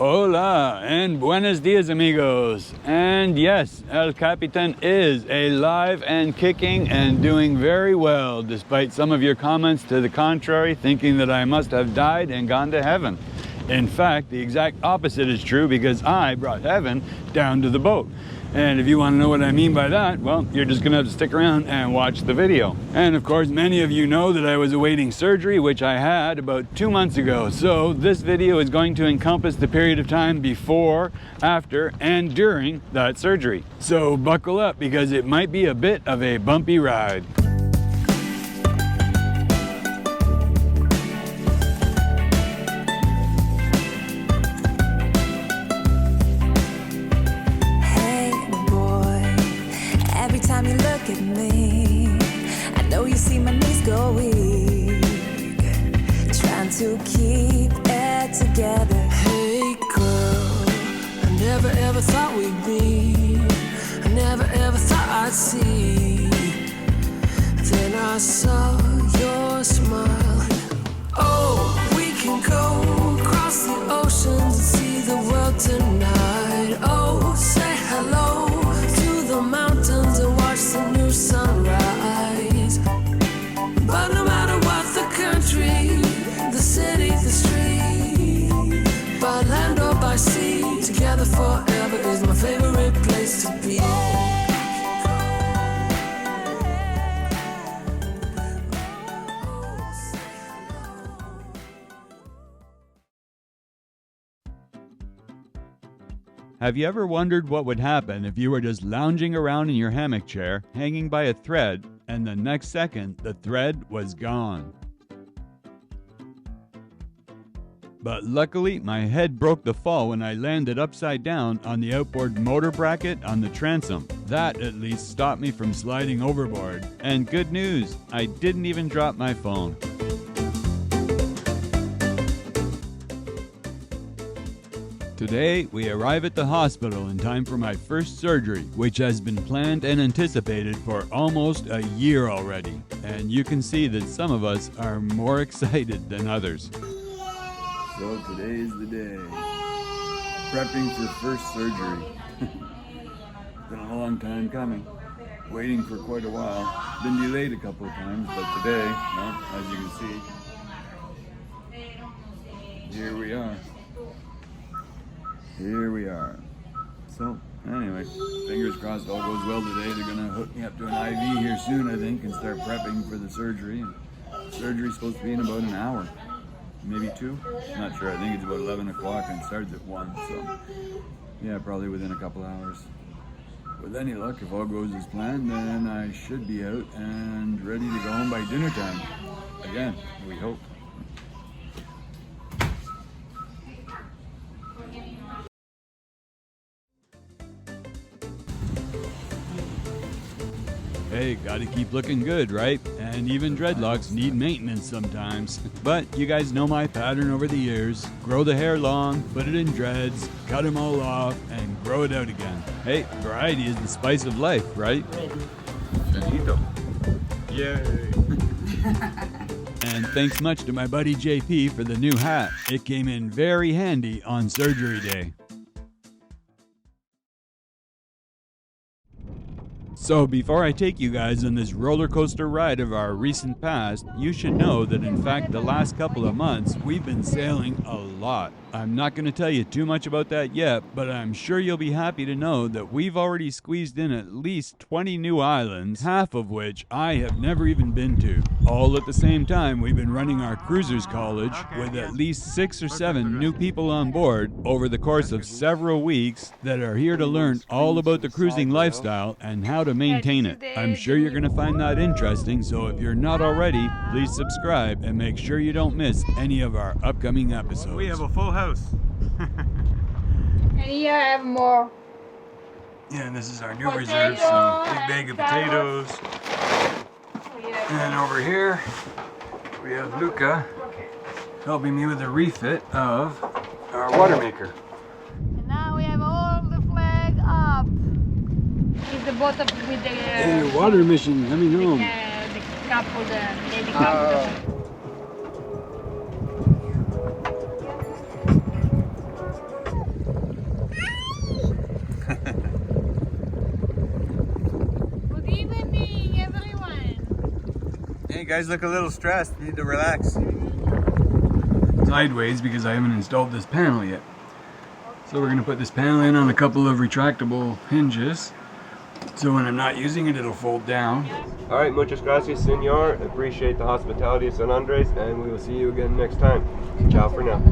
Hola and buenos dias, amigos. And yes, El Capitan is alive and kicking and doing very well, despite some of your comments to the contrary, thinking that I must have died and gone to heaven. In fact, the exact opposite is true, because I brought heaven down to the boat. And if you want to know what I mean by that, well, you're just going to have to stick around and watch the video. And of course, many of you know that I was awaiting surgery, which I had about 2 months ago. So this video is going to encompass the period of time before, after, and during that surgery. So buckle up, because it might be a bit of a bumpy ride. To keep it together. Hey girl, I never ever thought we'd be, I never ever thought I'd see. Then I saw your smile. Oh, we can go across the oceans and see the world tonight. Oh, say hello to the mountains and watch the new sunrise. But no matter what the country, the city, the street, by land or by sea, together forever is my favorite place to be. Have you ever wondered what would happen if you were just lounging around in your hammock chair, hanging by a thread, and the next second the thread was gone? But luckily, my head broke the fall when I landed upside down on the outboard motor bracket on the transom. That at least stopped me from sliding overboard. And good news, I didn't even drop my phone. Today, we arrive at the hospital in time for my first surgery, which has been planned and anticipated for almost a year already. And you can see that some of us are more excited than others. So today is the day. Prepping for first surgery. It's been a long time coming. Waiting for quite a while. Been delayed a couple of times, but today, well, as you can see, here we are. Here we are. So, anyway, fingers crossed all goes well today. They're gonna hook me up to an IV here soon, I think, and start prepping for the surgery. And surgery's supposed to be in about an hour. Maybe 2? Not sure. I think it's about 11 o'clock and starts at 1. So, yeah, probably within a couple hours. With any luck, if all goes as planned, then I should be out and ready to go home by dinner time. Again, we hope. Hey, gotta keep looking good, right? And even dreadlocks need maintenance sometimes. But you guys know my pattern over the years. Grow the hair long, put it in dreads, cut them all off, and grow it out again. Hey, variety is the spice of life, right? Benito. Yay! And thanks much to my buddy JP for the new hat. It came in very handy on surgery day. So before I take you guys on this roller coaster ride of our recent past, you should know that in fact the last couple of months we've been sailing a lot. I'm not going to tell you too much about that yet, but I'm sure you'll be happy to know that we've already squeezed in at least 20 new islands, half of which I have never even been to. All at the same time, we've been running our cruisers college with at least 6 or 7 new people on board over the course of several weeks that are here to learn all about the cruising lifestyle and how to maintain it. I'm sure you're going to find that interesting, so if you're not already, please subscribe and make sure you don't miss any of our upcoming episodes. We have a full house. And here I have more. Yeah, and this is our new reserve, so big bag of potatoes. And over here, we have Luca helping me with the refit of our water maker. And now we have all the flag up. It's the bottom with the... Hey, your water mission coming home. The couple, the lady couple. You guys look a little stressed. Need to relax. Sideways because I haven't installed this panel yet. So we're gonna put this panel in on a couple of retractable hinges. So when I'm not using it, it'll fold down. All right, muchas gracias, senor. Appreciate the hospitality of San Andres, and we will see you again next time. Ciao for now.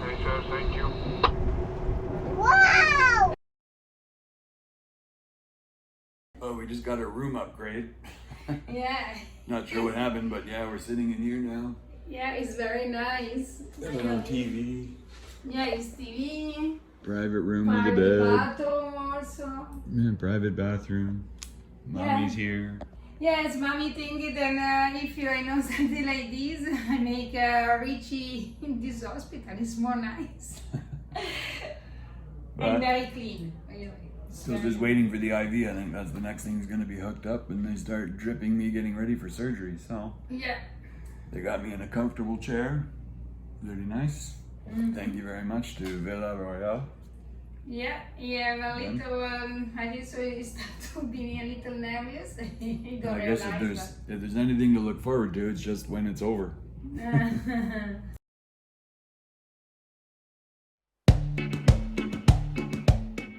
Okay, sir, thank you. Wow! Oh, we just got a room upgrade. Yeah. Not sure what happened, but yeah, we're sitting in here now. Yeah, it's very nice. Got our own TV. Yeah, it's TV. Private room with a Private bed. bathroom also. Yeah, private bathroom. Mommy's here. Yes, mommy thinking that if I know something like this, I make Richie in this hospital. It's more nice. But and very clean. still just waiting for the IV. I think that's the next thing is going to be hooked up, and they start dripping me getting ready for surgery. So Yeah. they got me in a comfortable chair. Very nice. Thank you very much to Villa Royale. Yeah, a little, I just start to be a little nervous. I don't I guess if there's anything to look forward to, it's just when it's over.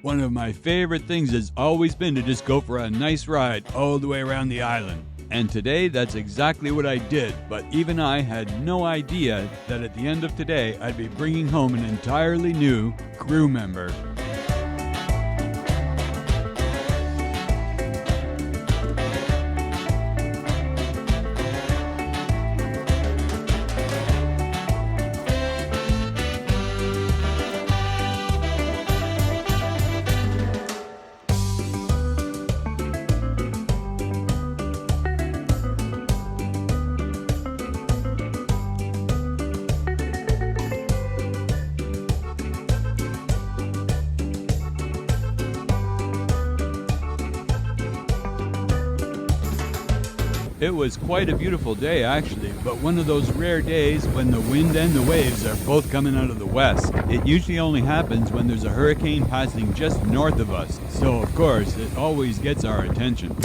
One of my favorite things has always been to just go for a nice ride all the way around the island. And today, that's exactly what I did, but even I had no idea that at the end of today, I'd be bringing home an entirely new crew member. It was quite a beautiful day actually, but one of those rare days when the wind and the waves are both coming out of the west. It usually only happens when there's a hurricane passing just north of us, so of course it always gets our attention.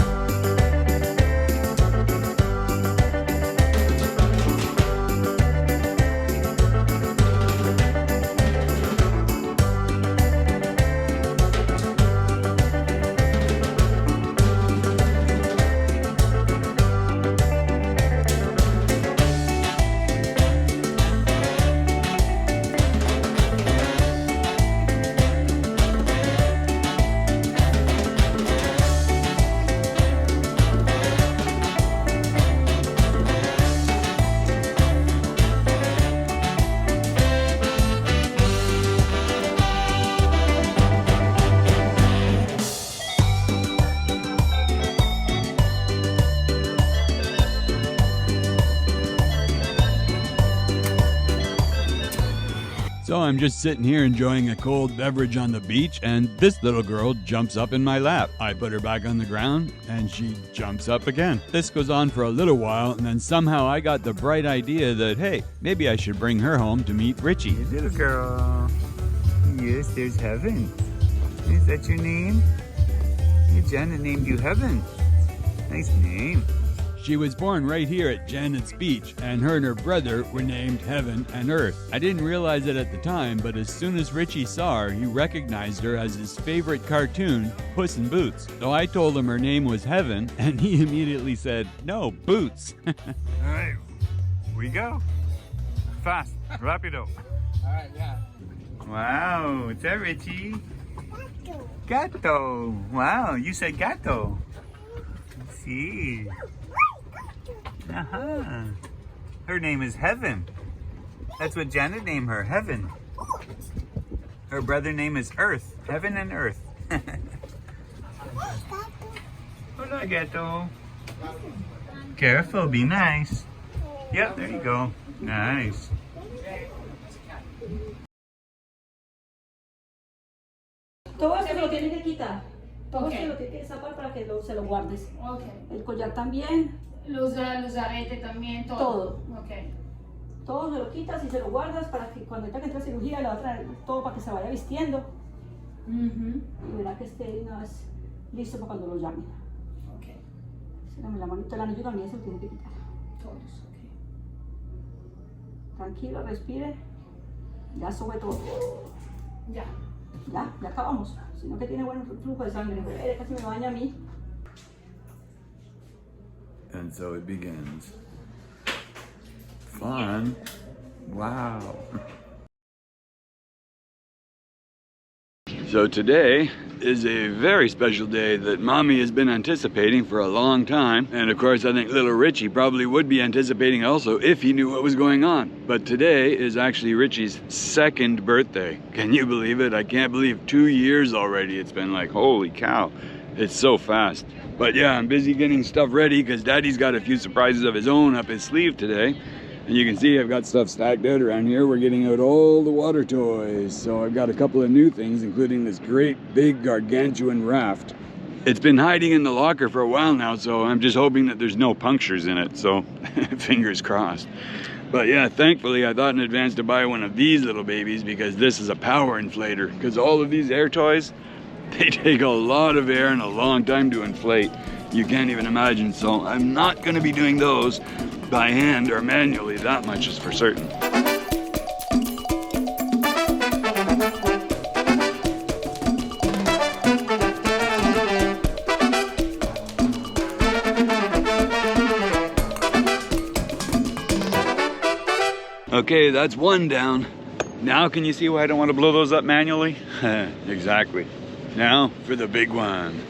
So I'm just sitting here enjoying a cold beverage on the beach, and this little girl jumps up in my lap. I put her back on the ground, and she jumps up again. This goes on for a little while, and then somehow I got the bright idea that, hey, maybe I should bring her home to meet Richie. Hey, little girl. Yes, there's Heaven. Is that your name? Hey, Janet named you Heaven. Nice name. She was born right here at Janet's Beach, and her brother were named Heaven and Earth. I didn't realize it at the time, but as soon as Richie saw her, he recognized her as his favorite cartoon, Puss in Boots. So I told him her name was Heaven, and he immediately said, no, Boots. All right, we go. Fast, rapido. All right, yeah. Wow, is that Richie? Gato. Wow, you said gato. See. Uh-huh. Her name is Heaven. That's what Janet named her, Heaven. Her brother name is Earth. Heaven and Earth. Hola, gato. Careful, be nice. Yep, there you go. Nice. Todo eso lo tienes que quitar. Todo Ok. eso lo tienes que sacar para que se lo guardes. Okay. El collar también, Los aretes también, todo. Todo. Okay. todo se lo quitas y se lo guardas para que cuando tenga que entrar a cirugía le va a traer todo para que se vaya vistiendo y verá que esté una vez listo para cuando lo llamen. Okay. Tírame la manito, el anillo también se lo tiene que quitar. Todos, ok. Tranquilo, respire. Ya sube todo. Ya. Ya acabamos. Sino que tiene buen flujo de sangre. Casi me baña a mí. And so it begins. Fun. Wow. So today is a very special day that Mommy has been anticipating for a long time. And of course, I think little Richie probably would be anticipating also if he knew what was going on. But today is actually Richie's 2nd birthday. Can you believe it? I can't believe 2 years already. It's been like, holy cow. It's so fast. But yeah, I'm busy getting stuff ready because Daddy's got a few surprises of his own up his sleeve today. And you can see I've got stuff stacked out around here. We're getting out all the water toys. So I've got a couple of new things, including this great big gargantuan raft. It's been hiding in the locker for a while now, so I'm just hoping that there's no punctures in it. So fingers crossed. But yeah, thankfully I thought in advance to buy one of these little babies because this is a power inflator. Because all of these air toys, they take a lot of air and a long time to inflate. You can't even imagine. So I'm not going to be doing those by hand or manually, that much is for certain. Okay, that's one down. Now can you see why I don't want to blow those up manually? Exactly. Now for the big one.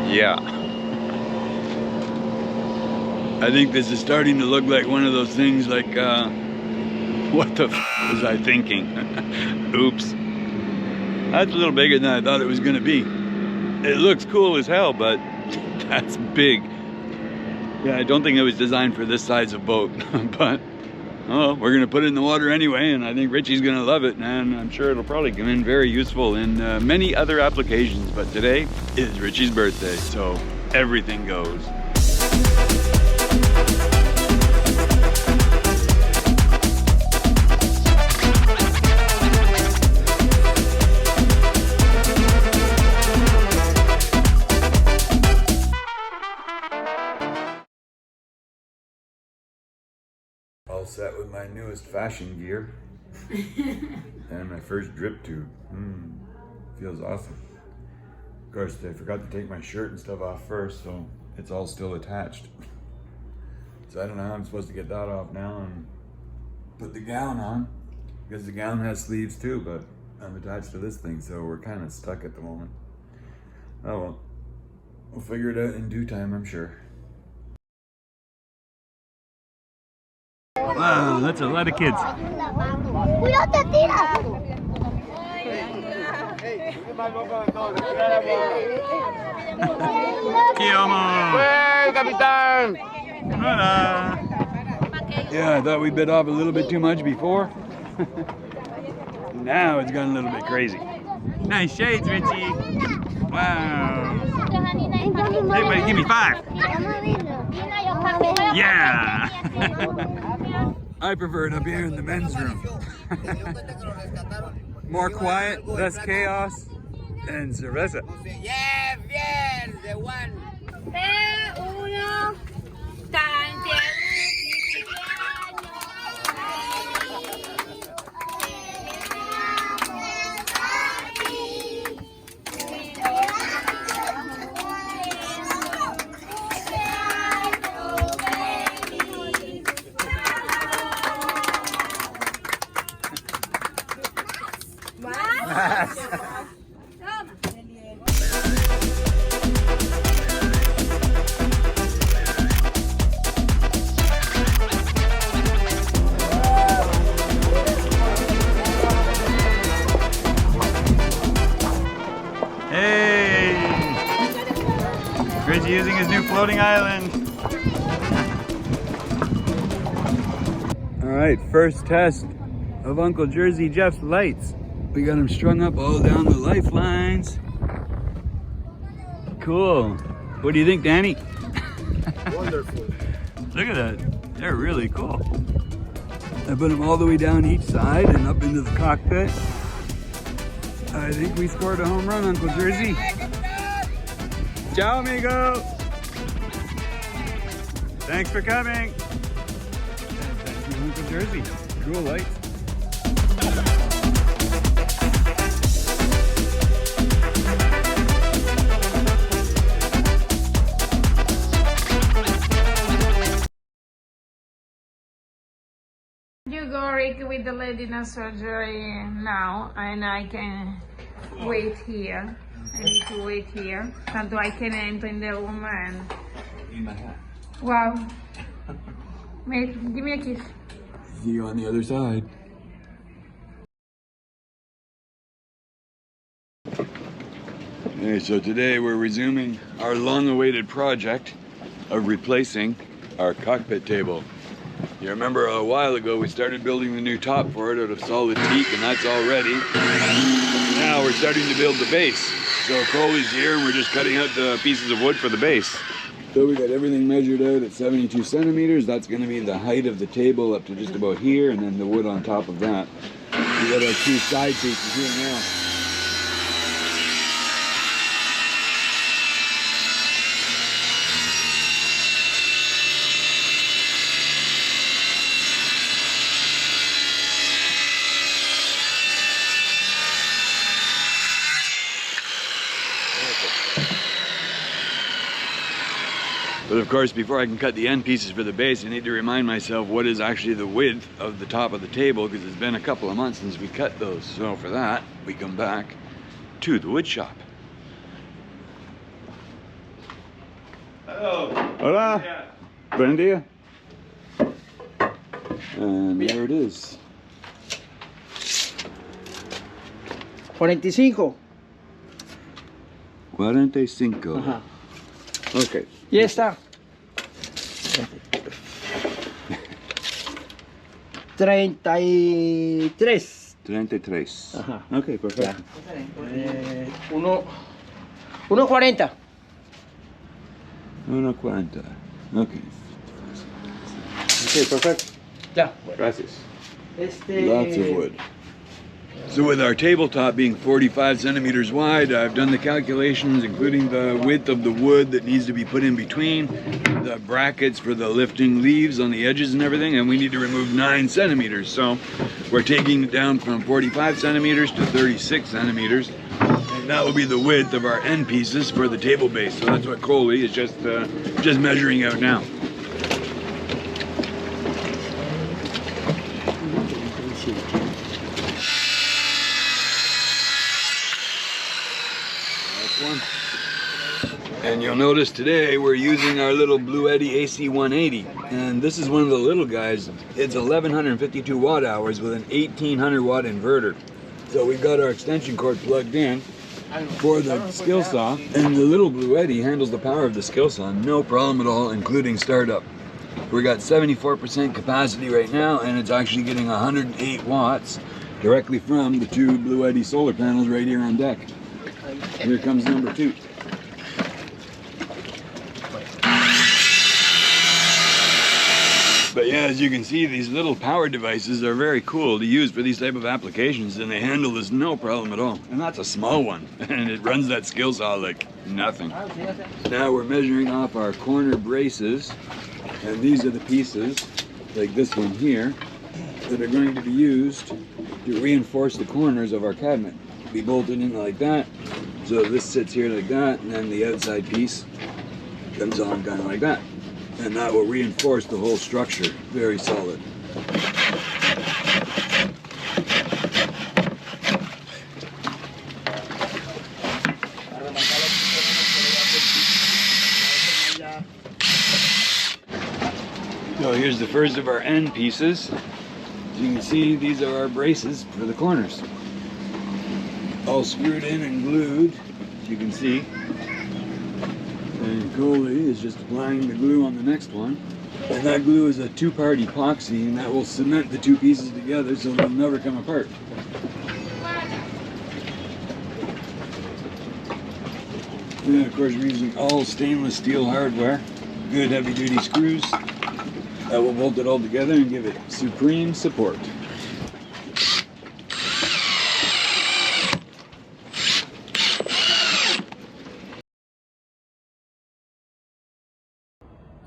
Yeah. I think this is starting to look like one of those things like, what the f was I thinking? Oops. That's a little bigger than I thought it was gonna be. It looks cool as hell, but that's big. Yeah, I don't think it was designed for this size of boat, but oh, we're gonna put it in the water anyway, and I think Richie's gonna love it, and I'm sure it'll probably come in very useful in many other applications. But today is Richie's birthday, so everything goes. All set with my newest fashion gear and my first drip tube. Feels awesome. Of course, I forgot to take my shirt and stuff off first, so it's all still attached. So I don't know how I'm supposed to get that off now and put the gown on, because the gown has sleeves too, but I'm attached to this thing, so we're kind of stuck at the moment. Oh well, we'll figure it out in due time, I'm sure. Wow, that's a lot of kids. Yeah, I thought we bit off a little bit too much before. Now it's gotten a little bit crazy. Nice shades, Richie. Wow. Everybody give me 5. Yeah. I prefer it up here in the men's room. More quiet, less chaos, and cerveza. Yes, yes, the one. using his new floating island. All right, first test of Uncle Jersey Jeff's lights. We got them strung up all down the lifelines. Cool. What do you think, Danny? Wonderful. Look at that. They're really cool. I put them all the way down each side and up into the cockpit. I think we scored a home run, Uncle Jersey. Ciao, amigo. Thanks for coming. And thank you, Uncle Jersey. Cool lights. You go, Rick, with the lady in surgery now, and I can wait here. I need to wait here, so I can enter in the room and... In my hat. Wow. Mate, give me a kiss. See you on the other side. Okay, so today we're resuming our long-awaited project of replacing our cockpit table. You remember a while ago we started building the new top for it out of solid teak, and that's all ready. Now we're starting to build the base. So Coley's here and we're just cutting out the pieces of wood for the base. So we got everything measured out at 72 centimeters. That's going to be the height of the table up to just about here, and then the wood on top of that. We got our two side pieces here now. But of course, before I can cut the end pieces for the base, I need to remind myself what is actually the width of the top of the table, because it's been a couple of months since we cut those. So for that, we come back to the wood shop. Hello. Hola. Buen dia. And there it is. 45. 45. Ajá. Okay. Ya está. 33. 33. Ajá. Okay, perfect. 1.40. 1.40. Okay. Okay, perfect. Ya. Gracias. Lots of wood. So with our tabletop being 45 centimeters wide, I've done the calculations, including the width of the wood that needs to be put in between, the brackets for the lifting leaves on the edges and everything, and we need to remove 9 centimeters. So we're taking it down from 45 centimeters to 36 centimeters, and that will be the width of our end pieces for the table base. So that's what Coley is just measuring out now. And you'll notice today we're using our little bluetti AC180, and this is one of the little guys. It's 1152 watt hours with an 1800 watt inverter. So we've got our extension cord plugged in for the skill saw, and the little bluetti handles the power of the skill saw, no problem at all, including startup. We got 74% capacity right now, and it's actually getting 108 watts directly from the two bluetti solar panels right here on deck. Here comes number 2. But yeah, as you can see, these little power devices are very cool to use for these type of applications, and they handle this no problem at all. And that's a small one, and it runs that skill saw like nothing. Now we're measuring off our corner braces, and these are the pieces, like this one here, that are going to be used to reinforce the corners of our cabinet. Be bolted in like that, so this sits here like that, and then the outside piece comes on kind of like that. And that will reinforce the whole structure. Very solid. So here's the first of our end pieces. As you can see, these are our braces for the corners. All screwed in and glued, as you can see. And Coley is just applying the glue on the next one. And that glue is a two-part epoxy, and that will cement the two pieces together so they'll never come apart. And then of course we're using all stainless steel hardware, good heavy-duty screws that will bolt it all together and give it supreme support.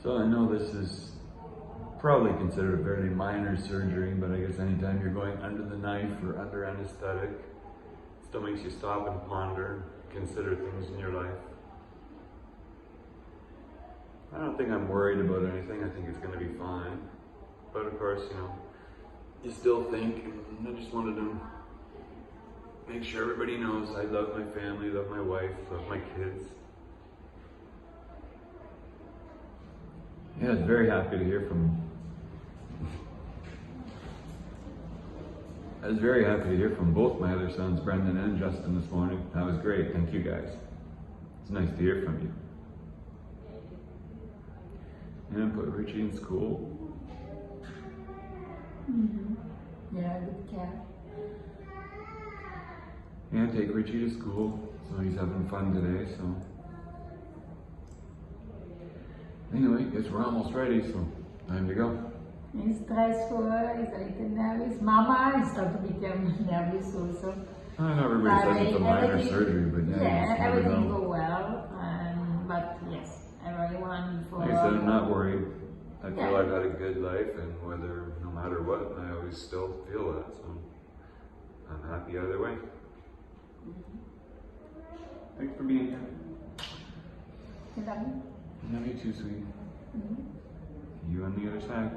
So I know this is probably considered a very minor surgery, but I guess anytime you're going under the knife or under anesthetic, it still makes you stop and ponder, consider things in your life. I don't think I'm worried about anything. I think it's going to be fine. But of course, you know, you still think, and I just wanted to make sure everybody knows I love my family, love my wife, love my kids. Yeah, I was very happy to hear from both my other sons, Brendan and Justin, this morning. That was great. Thank you guys. It's nice to hear from you. And put Richie in school. Yeah, good care. And take Richie to school. So he's having fun today, so. Anyway, guess we're almost ready, so time to go. It's stressful, it's a little nervous. Mama is starting to become nervous also. I know everybody says it's a minor surgery, but yeah, everything go well. But yes, everyone for. Like I said, I'm not worried. I feel I've had a good life, and no matter what, I always still feel that. So I'm happy either way. Thanks for being here. I love you. Love you too, sweetie. See you on the other side.